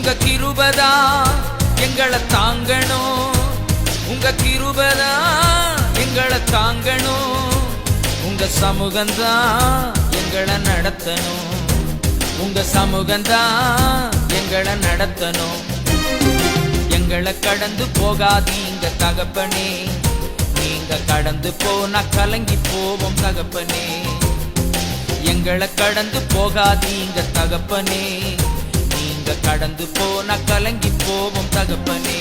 உங்க கிருபதா எங்களை தாங்கணும், உங்க கிருபதா எங்களை தாங்கணும். உங்க சமூகந்தான் எங்களை நடத்தணும், உங்க சமூகந்தான் எங்களை நடத்தணும். எங்களை கடந்து போகாதீங்க தகப்பனே, நீங்க கடந்து போனா கலங்கி போவோம் தகப்பனே. எங்களை கடந்து போகாதீங்க தகப்பனே, நீங்க கடந்து போனா கலங்கி போவோம் தகப்பனே.